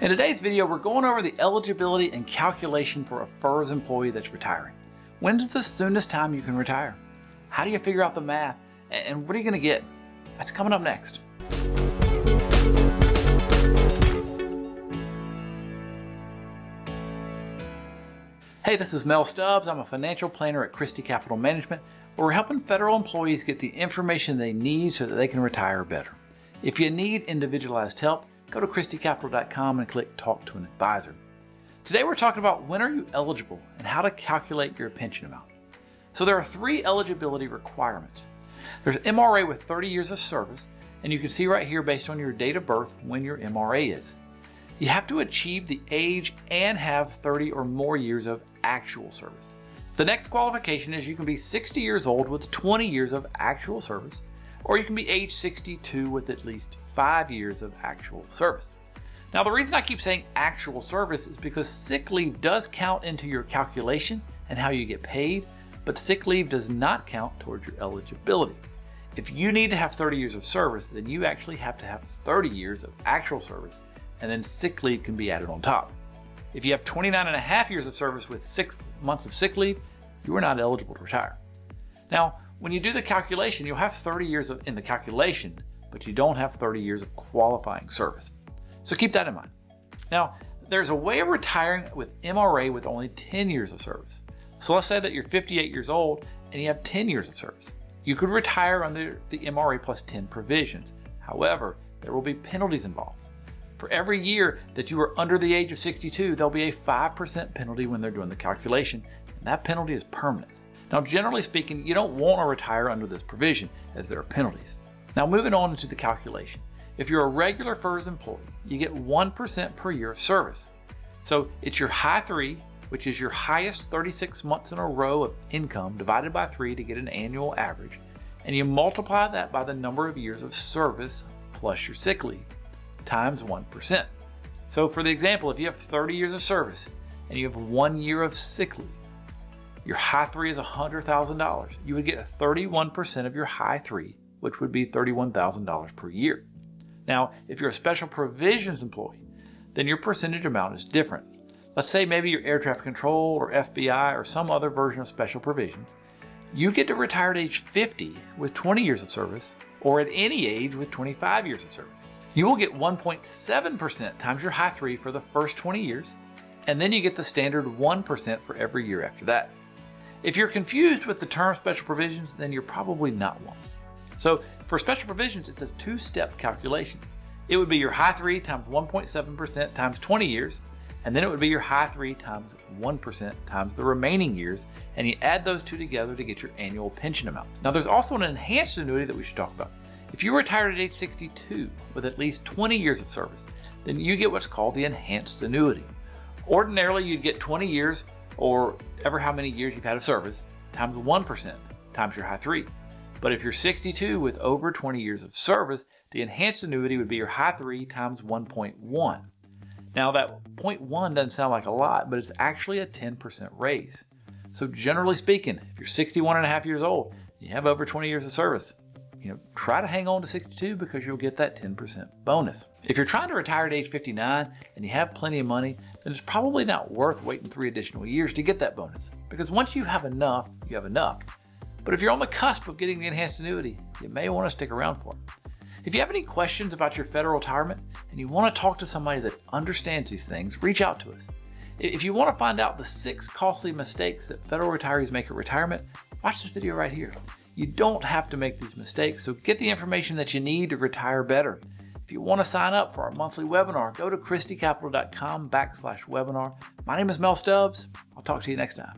In today's video, we're going over the eligibility and calculation for a FERS employee that's retiring. When's the soonest time you can retire? How do you figure out the math? And what are you going to get? That's coming up next. Hey, this is Mel Stubbs. I'm a financial planner at Christy Capital Management, where we're helping federal employees get the information they need so that they can retire better. If you need individualized help, go to christycapital.com and click Talk to an Advisor. Today we're talking about when are you eligible and how to calculate your pension amount. So there are 3 eligibility requirements. There's MRA with 30 years of service, and you can see right here based on your date of birth when your MRA is. You have to achieve the age and have 30 or more years of actual service. The next qualification is you can be 60 years old with 20 years of actual service, or you can be age 62 with at least 5 years of actual service. Now, the reason I keep saying actual service is because sick leave does count into your calculation and how you get paid, but sick leave does not count towards your eligibility. If you need to have 30 years of service, then you actually have to have 30 years of actual service, and then sick leave can be added on top. If you have 29 and a half years of service with 6 months of sick leave, you are not eligible to retire. Now, when you do the calculation, you'll have 30 years in the calculation, but you don't have 30 years of qualifying service. So keep that in mind. Now, there's a way of retiring with MRA with only 10 years of service. So let's say that you're 58 years old and you have 10 years of service. You could retire under the MRA plus 10 provisions. However, there will be penalties involved. For every year that you are under the age of 62, there'll be a 5% penalty when they're doing the calculation, and that penalty is permanent. Now, generally speaking, you don't want to retire under this provision as there are penalties. Now, moving on into the calculation. If you're a regular FERS employee, you get 1% per year of service. So it's your high 3, which is your highest 36 months in a row of income divided by 3 to get an annual average. And you multiply that by the number of years of service plus your sick leave times 1%. So for the example, if you have 30 years of service and you have 1 year of sick leave, your high 3 is $100,000. You would get 31% of your high 3, which would be $31,000 per year. Now, if you're a special provisions employee, then your percentage amount is different. Let's say maybe you're air traffic control or FBI or some other version of special provisions. You get to retire at age 50 with 20 years of service, or at any age with 25 years of service. You will get 1.7% times your high 3 for the first 20 years, and then you get the standard 1% for every year after that. If you're confused with the term special provisions, then you're probably not one. So for special provisions, it's a 2-step calculation. It would be your high 3 times 1.7% times 20 years, and then it would be your high 3 times 1% times the remaining years, and you add those two together to get your annual pension amount. Now, there's also an enhanced annuity that we should talk about. If you retired at age 62 with at least 20 years of service, then you get what's called the enhanced annuity. Ordinarily, you'd get 20 years or ever how many years you've had of service times 1% times your high 3. But if you're 62 with over 20 years of service, the enhanced annuity would be your high 3 times 1.1. Now that 0.1 doesn't sound like a lot, but it's actually a 10% raise. So generally speaking, if you're 61 and a half years old, you have over 20 years of service, try to hang on to 62 because you'll get that 10% bonus. If you're trying to retire at age 59 and you have plenty of money, then it's probably not worth waiting 3 additional years to get that bonus. Because once you have enough, you have enough. But if you're on the cusp of getting the enhanced annuity, you may want to stick around for it. If you have any questions about your federal retirement and you want to talk to somebody that understands these things, reach out to us. If you want to find out the 6 costly mistakes that federal retirees make at retirement, watch this video right here. You don't have to make these mistakes, so get the information that you need to retire better. If you want to sign up for our monthly webinar, go to christycapital.com/webinar. My name is Mel Stubbs. I'll talk to you next time.